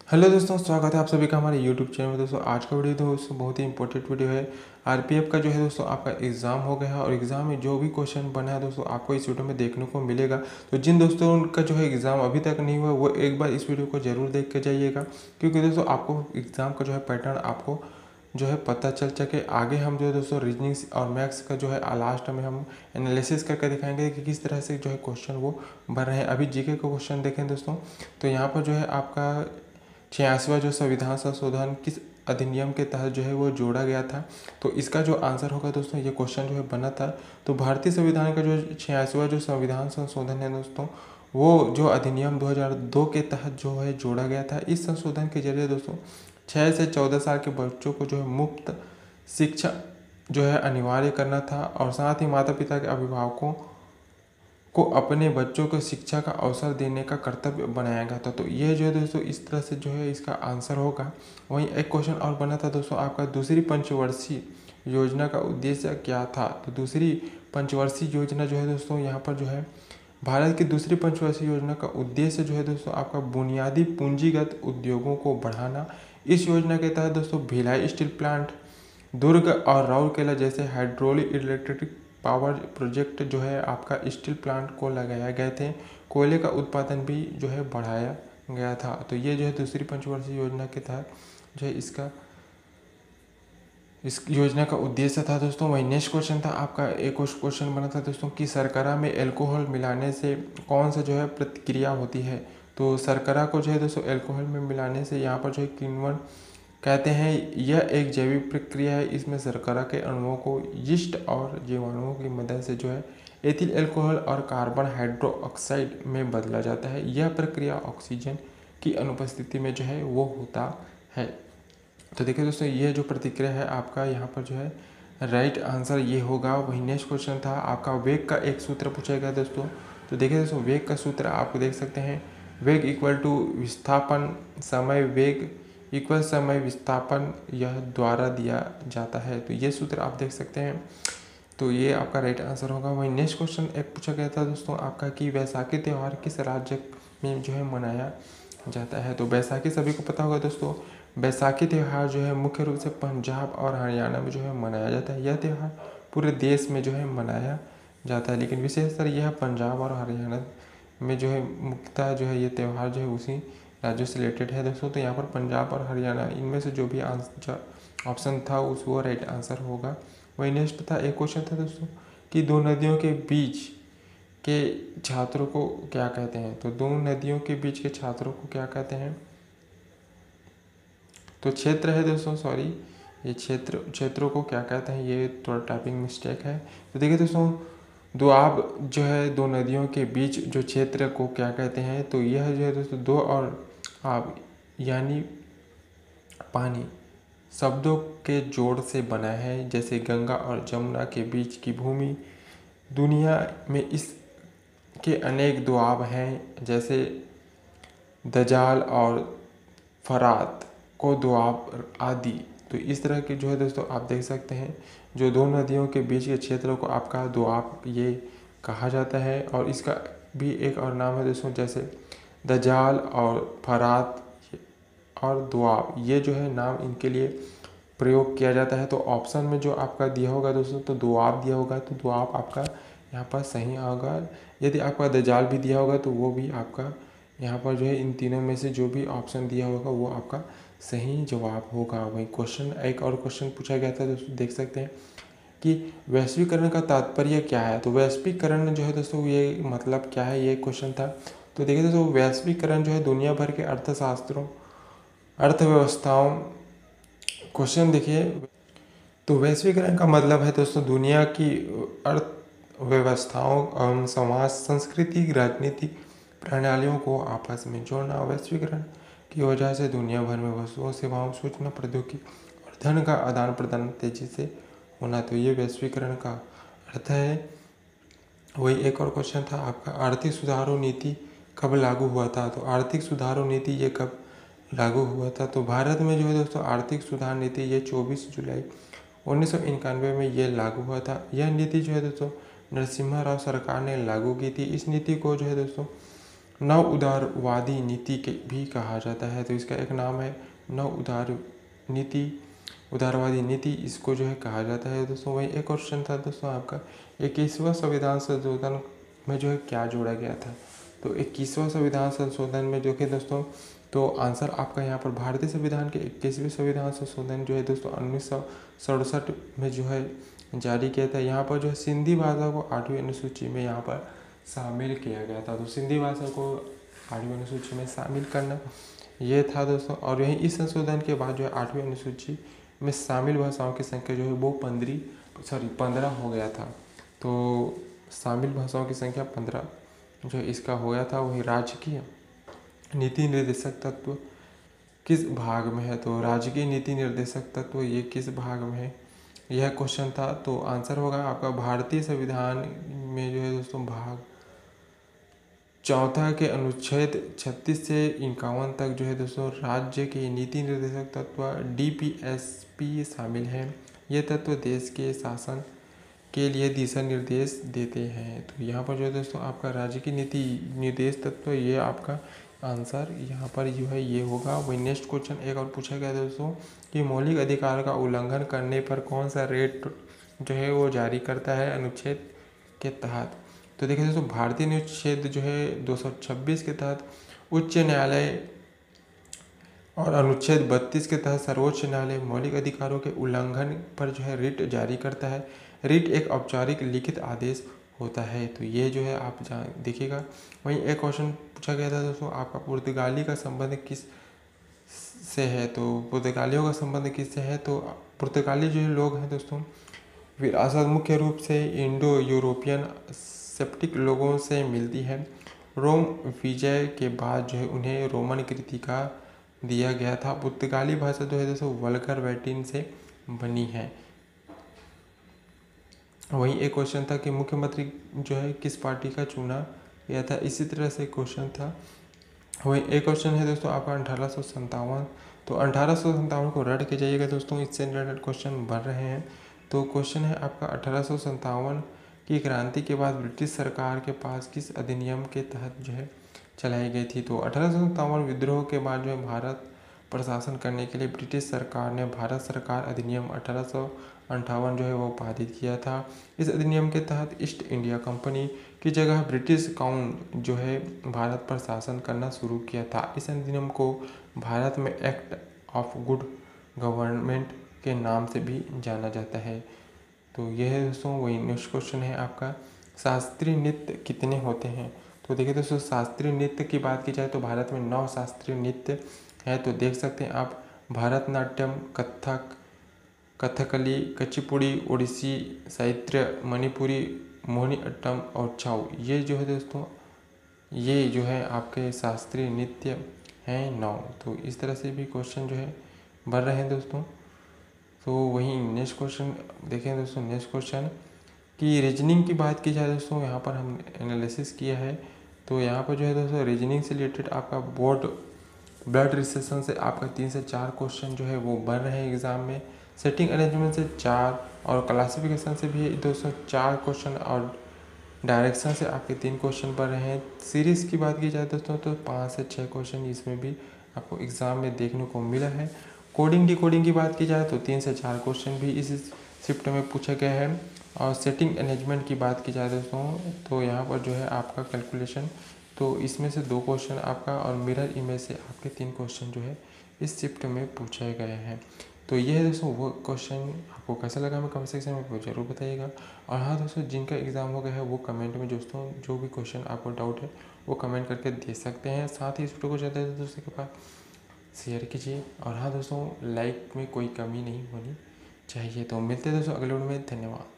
Hello दोस्तों, स्वागत है आप सभी का हमारे यूट्यूब चैनल में। दोस्तों आज का वीडियो दोस्तों बहुत ही इंपॉर्टेंट वीडियो है। आरपीएफ का जो है दोस्तों आपका एग्ज़ाम हो गया है और एग्ज़ाम में जो भी क्वेश्चन बना है दोस्तों आपको इस वीडियो में देखने को मिलेगा। तो जिन दोस्तों उनका जो है एग्ज़ाम अभी तक नहीं हुआ वो एक बार इस वीडियो को ज़रूर देख के जाइएगा, क्योंकि दोस्तों आपको एग्ज़ाम का जो है पैटर्न आपको जो है पता चल सके। आगे हम जो है दोस्तों रीजनिंग्स और मैथ्स का जो है लास्ट में हम एनालिसिस करके दिखाएंगे कि किस तरह से जो है क्वेश्चन वो बन रहे हैं। अभी जीके का क्वेश्चन देखें दोस्तों, तो यहाँ पर जो है आपका 86वां जो संविधान संशोधन किस अधिनियम के तहत जो है वो जोड़ा गया था। तो इसका जो आंसर होगा दोस्तों, ये क्वेश्चन जो है बना था। तो भारतीय संविधान का जो 86वां जो संविधान संशोधन है दोस्तों, वो जो अधिनियम 2002 के तहत जो है जोड़ा गया था। इस संशोधन के जरिए दोस्तों 6 से 14 साल के बच्चों को जो है मुफ्त शिक्षा जो है अनिवार्य करना था, और साथ ही माता पिता के अभिभावकों को अपने बच्चों को शिक्षा का अवसर देने का कर्तव्य बनाया गया था। तो ये जो है दोस्तों इस तरह से जो है इसका आंसर होगा। वहीं एक क्वेश्चन और बना था दोस्तों आपका, दूसरी पंचवर्षीय योजना का उद्देश्य क्या था। तो दूसरी पंचवर्षीय योजना जो है दोस्तों यहाँ पर जो है भारत की दूसरी पंचवर्षीय योजना का उद्देश्य जो है दोस्तों आपका बुनियादी पूंजीगत उद्योगों को बढ़ाना। इस योजना के तहत दोस्तों भिलाई स्टील प्लांट, दुर्ग और राउरकेला जैसे हाइड्रोलिक इलेक्ट्रिक पावर प्रोजेक्ट जो है आपका स्टील प्लांट को लगाए गए थे। कोयले का उत्पादन भी जो है बढ़ाया गया था। तो ये जो है दूसरी पंचवर्षीय योजना के तहत जो है इस योजना का उद्देश्य था दोस्तों। वही नेक्स्ट क्वेश्चन था आपका, एक क्वेश्चन बना था दोस्तों कि शर्करा में अल्कोहल मिलाने से कौन सा जो है प्रतिक्रिया होती है। तो शर्करा को जो है दोस्तों अल्कोहल में मिलाने से यहाँ पर जो है किण्वन कहते हैं। यह एक जैविक प्रक्रिया है। इसमें शर्करा के अणुओं को यीस्ट और जीवाणुओं की मदद से जो है एथिल अल्कोहल और कार्बन हाइड्रोक्साइड में बदला जाता है। यह प्रक्रिया ऑक्सीजन की अनुपस्थिति में जो है वो होता है। तो देखिए दोस्तों ये जो प्रतिक्रिया है आपका यहाँ पर जो है राइट आंसर ये होगा। वही नेक्स्ट क्वेश्चन था आपका, वेग का एक सूत्र पूछा गया दोस्तों। तो देखिए दोस्तों वेग का सूत्र आप देख सकते हैं, वेग इक्वल टू विस्थापन समय वेग इक्वल समय विस्थापन यह द्वारा दिया जाता है। तो ये सूत्र आप देख सकते हैं। तो ये आपका राइट आंसर होगा। वहीं नेक्स्ट क्वेश्चन एक पूछा गया था दोस्तों आपका कि वैसाखी त्यौहार किस राज्य में जो है मनाया जाता है। तो वैसाखी सभी को पता होगा दोस्तों, बैसाखी त्यौहार जो है मुख्य रूप से पंजाब और हरियाणा में जो है मनाया जाता है। यह त्यौहार पूरे देश में जो है मनाया जाता है, लेकिन विशेषतर यह पंजाब और हरियाणा में जो है मुख्यतः जो है ये त्यौहार जो है उसी राज्यों से रिलेटेड है दोस्तों। तो यहाँ पर पंजाब और हरियाणा इनमें से जो भी आंसर ऑप्शन था उस वो राइट आंसर होगा। वही नेक्स्ट था, एक क्वेश्चन था दोस्तों कि दो नदियों के बीच के छात्रों को क्या कहते हैं। तो दो नदियों के बीच के छात्रों को क्या कहते हैं। तो क्षेत्र है दोस्तों, सॉरी ये क्षेत्रों को क्या कहते हैं, ये थोड़ा टाइपिंग मिस्टेक है। तो देखिए दोस्तों दोआब जो है दो नदियों के बीच जो क्षेत्र को क्या कहते हैं। तो यह जो है दोस्तों दो और आब यानी पानी शब्दों के जोड़ से बना है। जैसे गंगा और जमुना के बीच की भूमि, दुनिया में इसके अनेक दोआब हैं जैसे दजाल और फरात को दोआब आदि। तो इस तरह के जो है दोस्तों आप देख सकते हैं, जो दो नदियों के बीच के क्षेत्र को आपका दोआब ये कहा जाता है। और इसका भी एक और नाम है दोस्तों, जैसे दजाल और फरात और दोआब, ये जो है नाम इनके लिए प्रयोग किया जाता है। तो ऑप्शन में जो आपका दिया होगा दोस्तों, तो दोआब दिया होगा, तो दोआब आपका यहाँ पर सही होगा। यदि आपका दजाल भी दिया होगा तो वो भी आपका यहाँ पर जो है इन तीनों में से जो भी ऑप्शन दिया होगा वो आपका सही जवाब होगा। वही क्वेश्चन एक और क्वेश्चन पूछा गया था दोस्तों, देख सकते हैं कि वैश्वीकरण का तात्पर्य क्या है। तो वैश्वीकरण जो है दोस्तों ये मतलब क्या है, ये क्वेश्चन था। तो देखिए दोस्तों वैश्वीकरण जो है दुनिया भर के अर्थशास्त्रों अर्थव्यवस्थाओं, क्वेश्चन देखिए, तो वैश्वीकरण का मतलब है दोस्तों दुनिया की अर्थव्यवस्थाओं एवं समाज संस्कृति राजनीतिक प्रणालियों को आपस में जोड़ना। वैश्वीकरण की वजह से दुनिया भर में वस्तुओं सेवाओं सूचना प्रौद्योगिकी और धन का आदान प्रदान तेजी से होना। तो ये वैश्वीकरण का अर्थ है। वही एक और क्वेश्चन था आपका, आर्थिक सुधारों नीति कब लागू हुआ था। तो आर्थिक सुधारों नीति ये कब लागू हुआ था। तो भारत में जो है दोस्तों आर्थिक सुधार नीति ये 24 जुलाई 1991 में ये लागू हुआ था। यह नीति जो है दोस्तों नरसिम्हा राव सरकार ने लागू की थी। इस नीति को जो है दोस्तों नव उदारवादी नीति के भी कहा जाता है। तो इसका एक नाम है नव उदारवादी नीति इसको जो है कहा जाता है दोस्तों। वही एक क्वेश्चन था दोस्तों आपका 21वां संविधान संशोधन में जो है क्या जोड़ा गया था। तो 21वां संविधान संशोधन में जो कि दोस्तों तो आंसर आपका यहाँ पर भारतीय संविधान के 21वें संविधान संशोधन जो है दोस्तों 1967 में जो है जारी किया था। यहाँ पर जो है सिंधी भाषा को 8वीं अनुसूची में यहाँ पर शामिल किया गया था। तो सिंधी भाषा को 8वीं अनुसूची में शामिल करना ये था दोस्तों। और यही इस संशोधन के बाद जो है 8वीं अनुसूची में शामिल भाषाओं की संख्या जो है वो 15 हो गया था। तो शामिल भाषाओं की संख्या 15 जो इसका हो गया था। वही राजकीय नीति निर्देशक तत्व किस भाग में है। तो राजकीय नीति निर्देशक तत्व ये किस भाग में है, यह क्वेश्चन था। तो आंसर होगा आपका भारतीय संविधान में जो है दोस्तों भाग 4 के अनुच्छेद 36 से 51 तक जो है दोस्तों राज्य के नीति निर्देशक तत्व DPSP शामिल है। ये तत्व देश के शासन के लिए दिशा निर्देश देते हैं। तो यहाँ पर जो है दोस्तों आपका राज्य की नीति निर्देश तत्व ये आपका आंसर यहाँ पर जो है ये होगा। वही नेक्स्ट क्वेश्चन एक और पूछा गया दोस्तों कि मौलिक अधिकार का उल्लंघन करने पर कौन सा रेट जो है वो जारी करता है अनुच्छेद के तहत। तो देखिए दोस्तों भारतीय अनुच्छेद जो है 226 के तहत उच्च न्यायालय और अनुच्छेद 32 के तहत सर्वोच्च न्यायालय मौलिक अधिकारों के उल्लंघन पर जो है रिट जारी करता है। रिट एक औपचारिक लिखित आदेश होता है। तो ये जो है आप देखिएगा। वहीं एक क्वेश्चन पूछा गया था दोस्तों आपका पुर्तगाली का संबंध किस से है। तो पुर्तगालियों का संबंध किससे है। तो पुर्तगाली जो लोग हैं दोस्तों विरासत मुख्य रूप से इंडो यूरोपियन सेप्टिक लोगों से मिलती है। रोम विजय के बाद जो है उन्हें रोमन कृति का दिया गया था। पुर्तगाली भाषा जो है दोस्तों वल्गर लैटिन से बनी है। वहीं एक क्वेश्चन था कि मुख्यमंत्री जो है किस पार्टी का चुना गया था। इसी तरह से क्वेश्चन था। वहीं एक क्वेश्चन है दोस्तों आपका 1857। तो 1857 को रट के जाइएगा दोस्तों, इससे रिलेटेड क्वेश्चन बन रहे हैं। तो क्वेश्चन है आपका 1857 की क्रांति के बाद ब्रिटिश सरकार के पास किस अधिनियम के तहत जो है चलाई गई थी। तो 1857 विद्रोह के बाद जो है भारत प्रशासन करने के लिए ब्रिटिश सरकार ने भारत सरकार अधिनियम 1858 जो है वो पारित किया था। इस अधिनियम के तहत ईस्ट इंडिया कंपनी की जगह ब्रिटिश काउन जो है भारत पर शासन करना शुरू किया था। इस अधिनियम को भारत में एक्ट ऑफ गुड गवर्नमेंट के नाम से भी जाना जाता है। तो यह है दोस्तों। वही नेक्स्ट क्वेश्चन है आपका शास्त्रीय नृत्य कितने होते हैं। तो देखिए दोस्तों शास्त्रीय नृत्य की बात की जाए तो भारत में 9 शास्त्रीय नृत्य है। तो देख सकते हैं आप भरतनाट्यम, कथक, कथकली, कुचिपुड़ी, ओडिसी, साहित्य, मणिपुरी, मोहिनीअट्टम और छाऊ। ये जो है दोस्तों ये जो है आपके शास्त्रीय नृत्य हैं 9। तो इस तरह से भी क्वेश्चन जो है बन रहे हैं दोस्तों। तो वहीं नेक्स्ट क्वेश्चन देखें दोस्तों। नेक्स्ट क्वेश्चन कि रीजनिंग की बात की जाए दोस्तों, यहाँ पर हम एनालिसिस किया है। तो यहाँ पर जो है दोस्तों रीजनिंग से रिलेटेड आपका बोर्ड ब्लड रिसेशन से आपका 3 से 4 क्वेश्चन जो है वो बन रहे हैं एग्जाम में। सेटिंग अरेंजमेंट से 4 और क्लासिफिकेशन से भी दोस्तों 4 क्वेश्चन और डायरेक्शन से आपके 3 क्वेश्चन बन रहे हैं। सीरीज़ की बात की जाए दोस्तों तो 5 से 6 क्वेश्चन इसमें भी आपको एग्ज़ाम में देखने को मिला है। कोडिंग डिकोडिंग की बात की जाए तो 3 से 4 क्वेश्चन भी इस शिफ्ट में पूछे गए हैं। और सेटिंग अरेंजमेंट की बात की जाए दोस्तों तो यहाँ पर जो है आपका कैलकुलेशन, तो इसमें से 2 क्वेश्चन आपका और मिरर इमेज से आपके 3 क्वेश्चन जो है इस शिफ्ट में पूछे गए हैं। तो ये है दोस्तों वो क्वेश्चन। आपको कैसा लगा हमें कमेंट सेक्शन में ज़रूर बताइएगा। और हाँ दोस्तों जिनका एग्ज़ाम हो गया है वो कमेंट में दोस्तों जो भी क्वेश्चन आपको डाउट है वो कमेंट करके दे सकते हैं। साथ ही इस वीडियो को ज़्यादा से दोस्तों के पास शेयर कीजिए। और हाँ दोस्तों लाइक में कोई कमी नहीं होनी चाहिए। तो मिलते हैं दोस्तों अगले वीडियो में। धन्यवाद।